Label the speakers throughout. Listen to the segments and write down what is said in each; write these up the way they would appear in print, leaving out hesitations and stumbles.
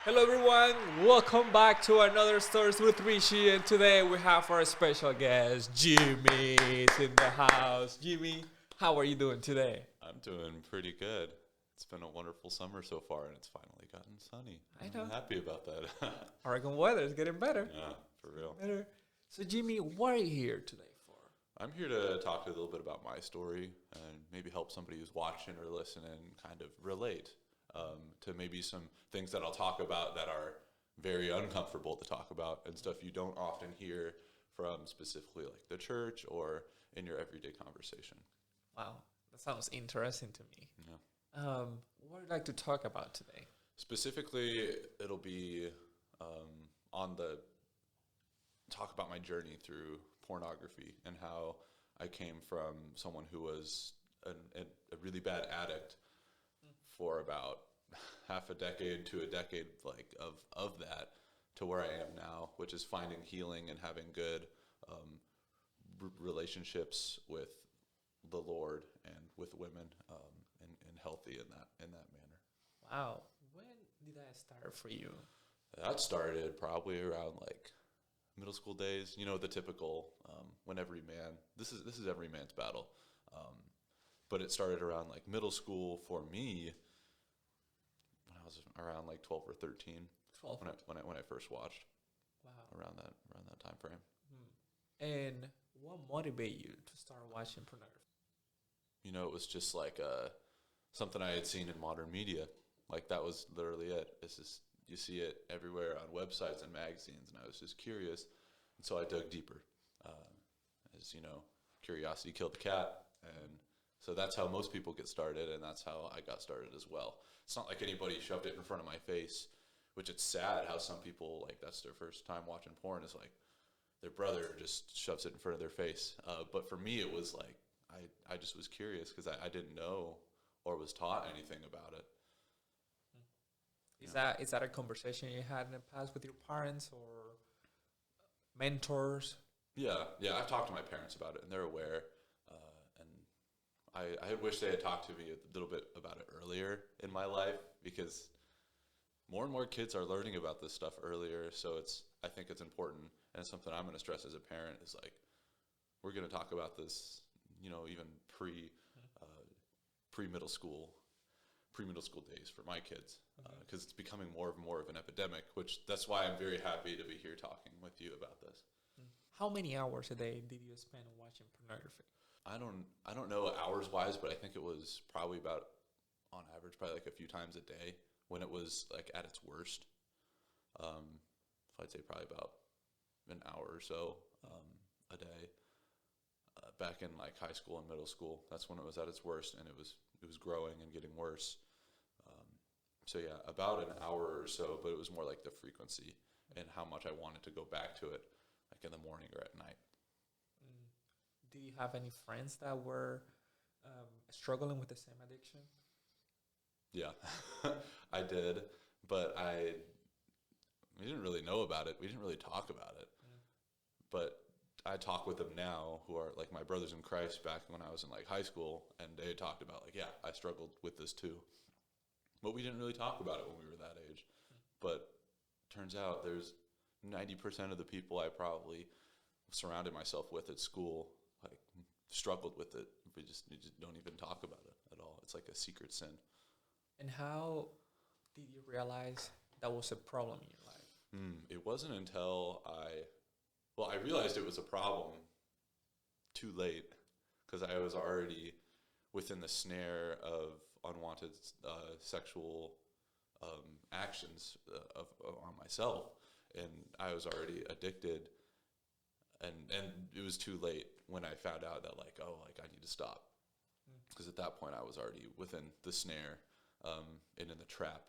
Speaker 1: Hello everyone, welcome back to another Stories with Richi, and today we have our special guest, Jimmy, is in the house. Jimmy, how are you doing today?
Speaker 2: I'm doing pretty good. It's been a wonderful summer so far, and it's finally gotten sunny.
Speaker 1: I know.
Speaker 2: I'm happy about that.
Speaker 1: Oregon weather is getting better.
Speaker 2: Yeah, for real.
Speaker 1: Better. So Jimmy, what are you here today for?
Speaker 2: I'm here to talk to you a little bit about my story and maybe help somebody who's watching or listening kind of relate to maybe some things that I'll talk about that are very uncomfortable to talk about and stuff you don't often hear from specifically like the church or in your everyday conversation.
Speaker 1: Wow, that sounds interesting to me.
Speaker 2: Yeah.
Speaker 1: What would you like to talk about today?
Speaker 2: Specifically, it'll be on the talk about my journey through pornography and how I came from someone who was a really bad addict for about half a decade to a decade of that to where I am now, which is finding healing and having good relationships with the Lord and with women and healthy in that manner.
Speaker 1: Wow, when did that start for you?
Speaker 2: That started probably around like middle school days. You know, the typical when every man this is every man's battle. But it started around like middle school for me when I was around like 12 or 13.
Speaker 1: 12.
Speaker 2: When I first watched.
Speaker 1: Wow.
Speaker 2: Around that time frame.
Speaker 1: And what motivated you to start watching pornography?
Speaker 2: You know, it was just like something I had seen in modern media. Like that was literally it. It's just you see it everywhere on websites and magazines, and I was just curious, and so I dug deeper. As you know, curiosity killed the cat, and so that's how most people get started, and that's how I got started as well. It's not like anybody shoved it in front of my face, which it's sad how some people, like, that's their first time watching porn, is like their brother just shoves it in front of their face. But for me, it was like I just was curious because I didn't know or was taught anything about it.
Speaker 1: Is that a conversation you had in the past with your parents or mentors?
Speaker 2: Yeah, I've talked to my parents about it, and they're aware. And I wish they had talked to me a little bit about it earlier in my life because more and more kids are learning about this stuff earlier. So I think it's important, and it's something I'm going to stress as a parent is like we're going to talk about this, you know, even pre middle school days for my kids because it's becoming more and more of an epidemic. Which that's why I'm very happy to be here talking with you about this.
Speaker 1: How many hours a day did you spend watching pornography?
Speaker 2: I don't know hours wise, but I think it was probably about on average probably like a few times a day when it was like at its worst. So I'd say probably about an hour or so a day. Back in like high school and middle school, that's when it was at its worst, and it was growing and getting worse. So yeah, about an hour or so, but it was more like the frequency and how much I wanted to go back to it, like in the morning or at night.
Speaker 1: Do you have any friends that were struggling with the same addiction?
Speaker 2: Yeah, I did, but we didn't really know about it. We didn't really talk about it. But I talk with them now who are like my brothers in Christ back when I was in like high school, and they talked about like, yeah, I struggled with this too. But we didn't really talk about it when we were that age. But turns out there's 90% of the people I probably surrounded myself with at school like struggled with it. We just don't even talk about it at all. It's like a secret sin.
Speaker 1: And how did you realize that was a problem in your life?
Speaker 2: It wasn't until I realized it was a problem too late because I was already within the snare of unwanted sexual actions on myself, and I was already addicted, and it was too late when I found out that like I need to stop because at that point I was already within the snare and in the trap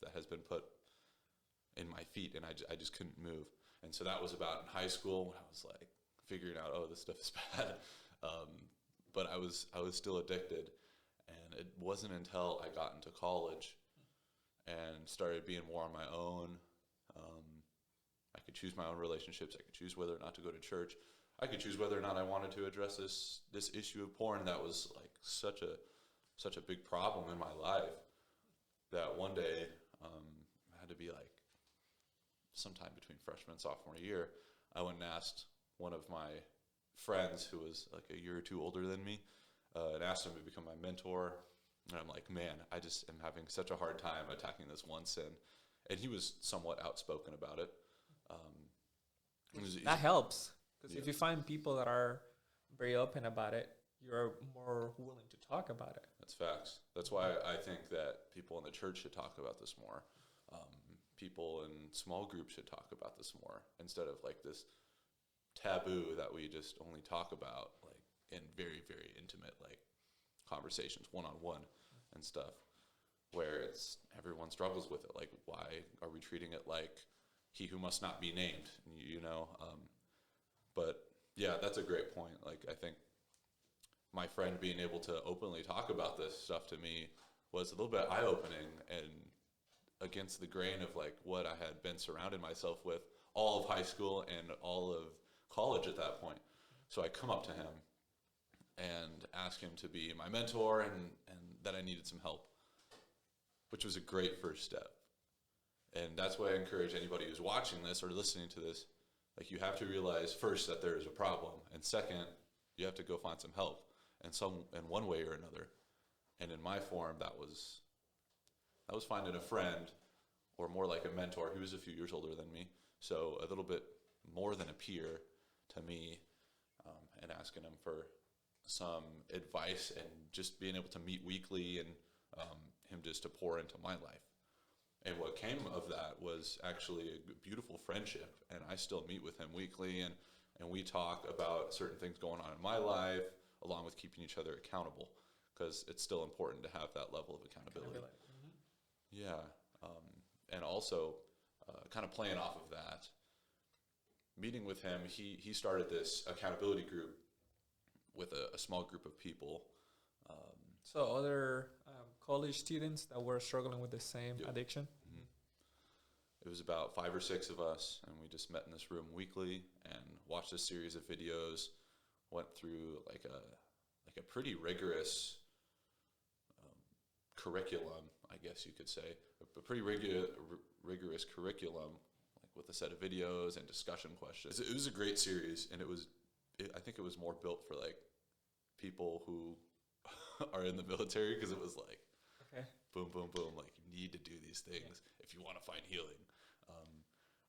Speaker 2: that has been put in my feet, and I just couldn't move. And so that was about in high school when I was like figuring out, oh, this stuff is bad. But I was still addicted, and it wasn't until I got into college and started being more on my own. I could choose my own relationships. I could choose whether or not to go to church. I could choose whether or not I wanted to address this issue of porn that was like such a big problem in my life that one day I had be like sometime between freshman and sophomore year, I went and asked one of my friends who was like a year or two older than me, and asked him to become my mentor. And I'm like, man, I just am having such a hard time attacking this one sin. And he was somewhat outspoken about it.
Speaker 1: That helps. Because
Speaker 2: Yeah.
Speaker 1: if you find people that are very open about it, you're more willing to talk about it.
Speaker 2: That's facts. That's why I think that people in the church should talk about this more. People in small groups should talk about this more instead of like this taboo that we just only talk about like in very, very intimate like conversations, one-on-one and stuff, where it's everyone struggles with it. Like, why are we treating it like he who must not be named? You know. But yeah, that's a great point. Like, I think my friend being able to openly talk about this stuff to me was a little bit eye-opening and against the grain of like what I had been surrounded myself with all of high school and all of college at that point. So I come up to him and ask him to be my mentor and that I needed some help, which was a great first step. And that's why I encourage anybody who's watching this or listening to this, like, you have to realize first that there is a problem, and second, you have to go find some help in one way or another. And in my form, that was finding a friend, or more like a mentor. He was a few years older than me, so a little bit more than a peer to me, and asking him for some advice and just being able to meet weekly and him just to pour into my life. And what came of that was actually a beautiful friendship, and I still meet with him weekly, and we talk about certain things going on in my life, along with keeping each other accountable, because it's still important to have that level of accountability. Mm-hmm. Yeah, and also kind of playing off of that, meeting with him, he started this accountability group with a small group of people.
Speaker 1: So other college students that were struggling with the same addiction?
Speaker 2: Mm-hmm. It was about 5 or 6 of us, and we just met in this room weekly and watched a series of videos, went through like a pretty rigorous curriculum, I guess you could say, a pretty rigorous curriculum, like with a set of videos and discussion questions. It was a great series, and I think it was more built for like people who are in the military, because it was like, boom, boom, boom, like, you need to do these things if you want to find healing.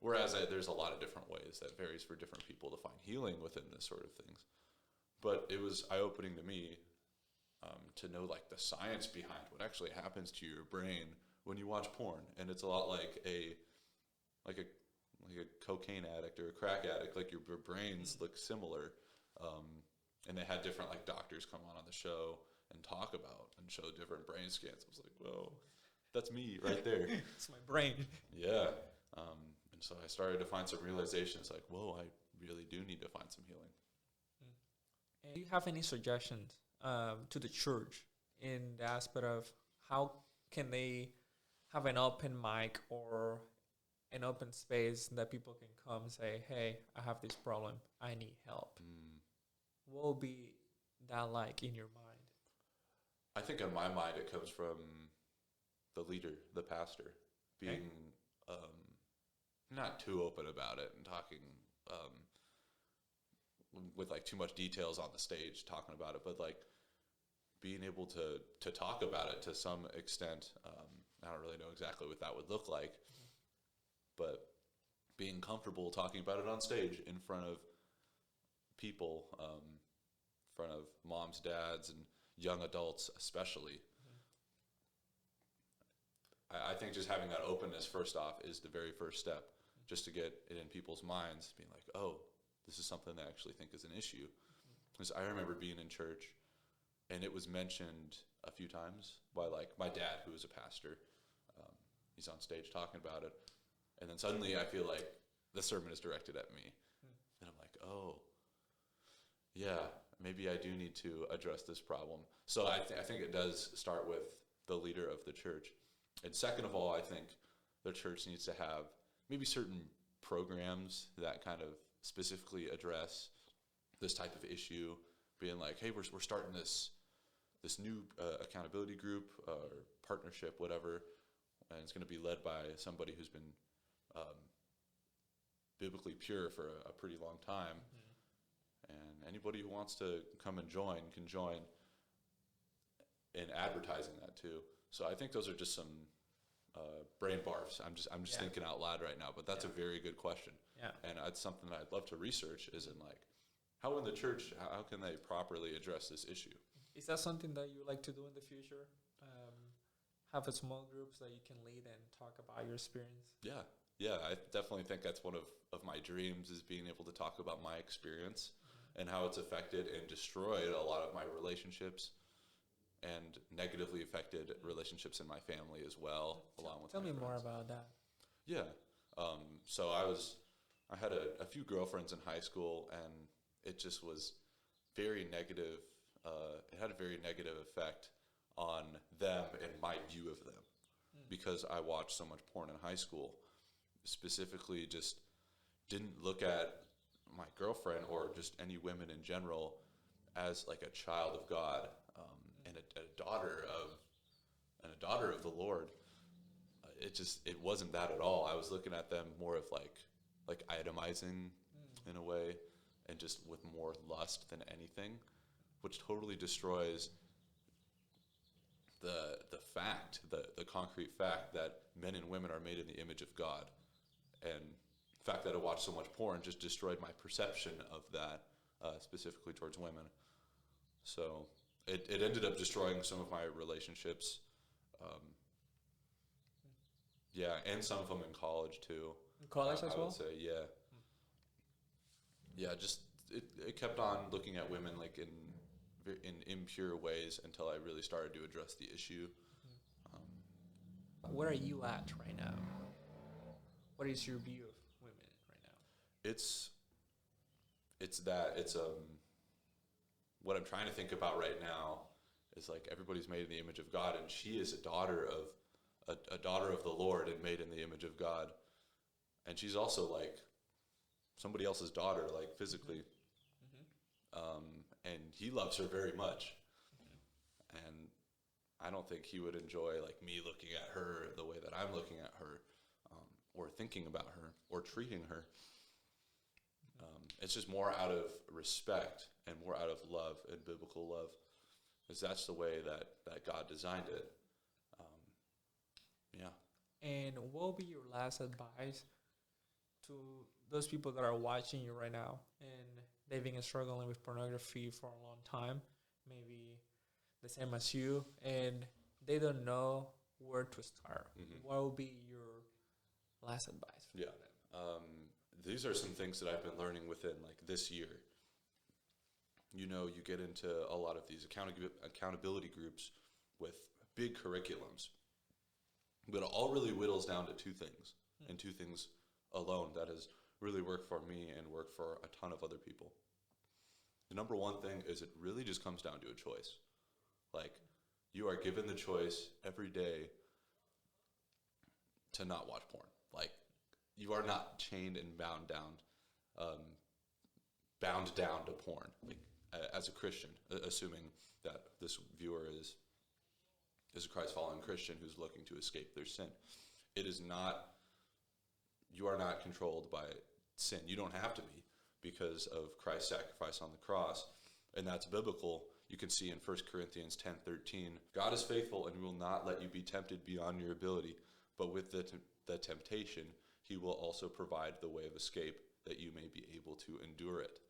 Speaker 2: Whereas there's a lot of different ways that varies for different people to find healing within this sort of things. But it was eye-opening to me to know like the science behind what actually happens to your brain when you watch porn. And it's a lot like a cocaine addict or a crack addict. Like, your brains look similar. And they had different like doctors come on the show and talk about and show different brain scans. I was like, whoa, that's me right there.
Speaker 1: It's my brain.
Speaker 2: Yeah. And so I started to find some realizations like, whoa, I really do need to find some healing.
Speaker 1: And do you have any suggestions to the church in the aspect of how can they have an open mic or an open space that people can come and say, hey, I have this problem, I need help? What will be that like in your mind?
Speaker 2: I think in my mind it comes from the leader, the pastor, being not too open about it and talking with like too much details on the stage talking about it, but like being able to talk about it to some extent. I don't really know exactly what that would look like, but being comfortable talking about it on stage in front of people, in front of moms, dads, and young adults especially. I think just having that openness first off is the very first step, just to get it in people's minds, being like, oh, this is something they actually think is an issue. Because I remember being in church, and it was mentioned a few times by like my dad, who is a pastor. He's on stage talking about it, and then suddenly I feel like the sermon is directed at me, and I'm like, oh, yeah, maybe I do need to address this problem. So I think it does start with the leader of the church. And second of all, I think the church needs to have maybe certain programs that kind of specifically address this type of issue, being like, hey, we're starting this new accountability group or partnership, whatever. and it's going to be led by somebody who's been um, biblically pure for a pretty long time. And anybody who wants to come and join can join in advertising that too. So I think those are just some brain barfs. I'm just thinking out loud right now, but that's a very good question.
Speaker 1: Yeah.
Speaker 2: And it's something that I'd love to research. Is in like, how in the church, how can they properly address this issue?
Speaker 1: Is that something that you like to do in the future? Have a small groups that you can lead and talk about your experience?
Speaker 2: Yeah. I definitely think that's one of my dreams, is being able to talk about my experience and how it's affected and destroyed a lot of my relationships and negatively affected relationships in my family as well, along with
Speaker 1: Tell
Speaker 2: my
Speaker 1: me
Speaker 2: friends.
Speaker 1: more about that.
Speaker 2: Yeah. So I had a few girlfriends in high school, and it just was very negative. It had a very negative effect on them and my view of them, because I watched so much porn in high school. Specifically, just didn't look at my girlfriend or just any women in general as like a child of God, and a daughter of the Lord. It wasn't that at all. I was looking at them more of like itemizing in a way, and just with more lust than anything, which totally destroys the concrete fact that men and women are made in the image of God. And the fact that I watched so much porn just destroyed my perception of that, specifically towards women. So it ended up destroying some of my relationships. And some of them in college too.
Speaker 1: In college as
Speaker 2: I
Speaker 1: well?
Speaker 2: would say, yeah. Yeah, just it kept on looking at women like in impure ways until I really started to address the issue.
Speaker 1: Where are you at right now? What is your view of women right now?
Speaker 2: It's what I'm trying to think about right now is like, everybody's made in the image of God, and she is a daughter of the Lord and made in the image of God, and she's also like somebody else's daughter, like physically. And he loves her very much. And I don't think he would enjoy like me looking at her the way that I'm looking at her, or thinking about her or treating her. It's just more out of respect and more out of love and biblical love, because that's the way that God designed it.
Speaker 1: And what will be your last advice to those people that are watching you right now and they've been struggling with pornography for a long time, maybe the same as you, and they don't know where to start? What will be your last advice for them?
Speaker 2: These are some things that I've been learning within like this year. You get into a lot of these accountability groups with big curriculums, but it all really whittles down to two things, and two things alone that has really worked for me and worked for a ton of other people. The number one thing is, it really just comes down to a choice. Like, you are given the choice every day to not watch porn. Like, you are not chained and bound down to porn. Like, as a Christian, assuming that this viewer is a Christ-following Christian who's looking to escape their sin. You are not controlled by sin. You don't have to be, because of Christ's sacrifice on the cross. And that's biblical. You can see in 1 Corinthians 10:13, God is faithful and will not let you be tempted beyond your ability, but with the temptation, he will also provide the way of escape, that you may be able to endure it.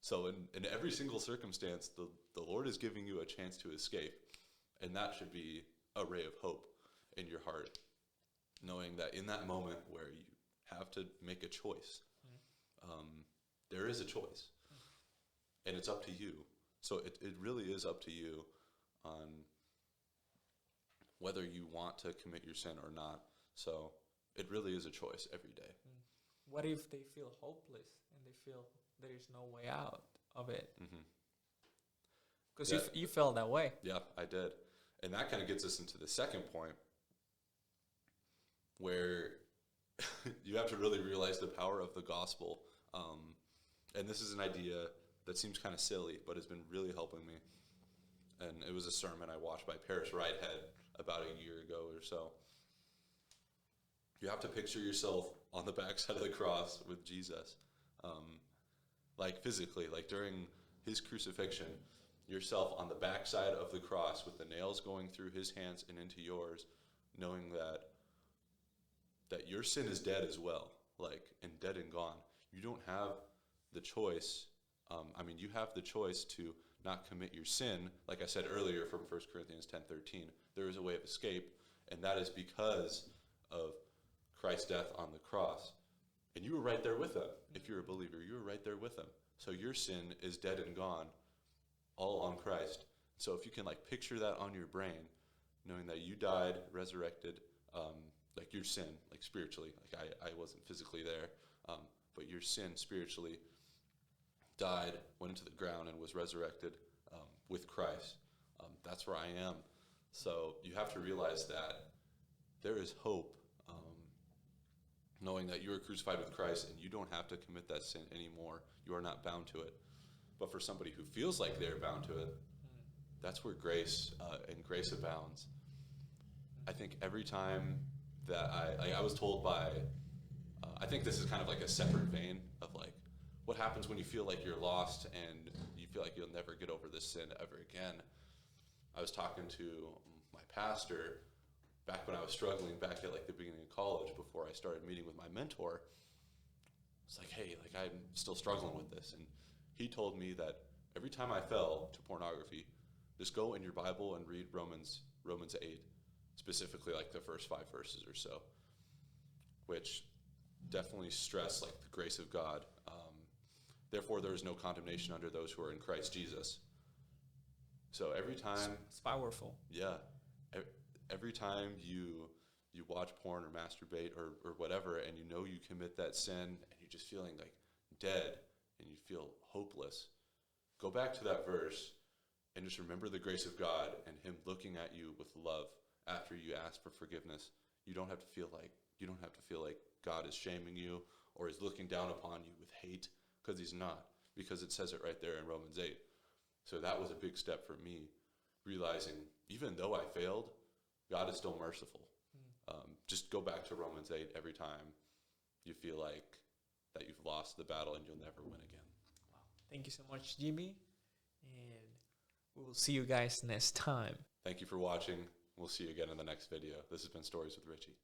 Speaker 2: So in every single circumstance, the Lord is giving you a chance to escape. And that should be a ray of hope in your heart, knowing that in that moment where you have to make a choice, there is a choice, and it's up to you. So it really is up to you on whether you want to commit your sin or not. So it really is a choice every day.
Speaker 1: What if they feel hopeless and they feel there is no way out of it? Because you felt that way.
Speaker 2: Yeah, I did. And that kind of gets us into the second point, where you have to really realize the power of the gospel. And this is an idea that seems kind of silly, but has been really helping me. And it was a sermon I watched by Paris Whitehead about a year ago or so. You have to picture yourself on the backside of the cross with Jesus. Like physically, like during his crucifixion, yourself on the backside of the cross with the nails going through his hands and into yours, knowing that your sin is dead as well, like, and dead and gone. You don't have the choice. You have the choice to not commit your sin. Like I said earlier from 1 Corinthians 10:13, there is a way of escape, and that is because of Christ's death on the cross. And you were right there with him. If you're a believer, you were right there with him. So your sin is dead and gone, all on Christ. So if you can like picture that on your brain, knowing that you died, resurrected, like your sin, like spiritually, like I wasn't physically there, but your sin spiritually died, went into the ground, and was resurrected with Christ. That's where I am. So you have to realize that there is hope, knowing that you are crucified with Christ and you don't have to commit that sin anymore. You are not bound to it. But for somebody who feels like they're bound to it, that's where grace and grace abounds. I think every time that I was told by, I think this is kind of like a separate vein of like, what happens when you feel like you're lost and you feel like you'll never get over this sin ever again. I was talking to my pastor back when I was struggling back at like the beginning of college before I started meeting with my mentor. It's like, hey, like I'm still struggling with this. And he told me that every time I fell to pornography, just go in your Bible and read Romans 8, specifically like the first 5 verses or so, which definitely stress like the grace of God. Therefore, there is no condemnation under those who are in Christ Jesus. So every time,
Speaker 1: it's powerful.
Speaker 2: Yeah, every time you watch porn or masturbate or whatever, and you know you commit that sin, and you're just feeling like dead, and you feel hopeless, go back to that verse and just remember the grace of God and Him looking at you with love after you ask for forgiveness. You don't have to feel like God is shaming you or is looking down upon you with hate, because He's not, because it says it right there in Romans 8. So that was a big step for me, realizing even though I failed, God is still merciful. Just go back to Romans 8 every time you feel like that you've lost the battle and you'll never win again.
Speaker 1: Wow. Thank you so much, Jimmy. And we will see you guys next time.
Speaker 2: Thank you for watching. We'll see you again in the next video. This has been Stories with Richi.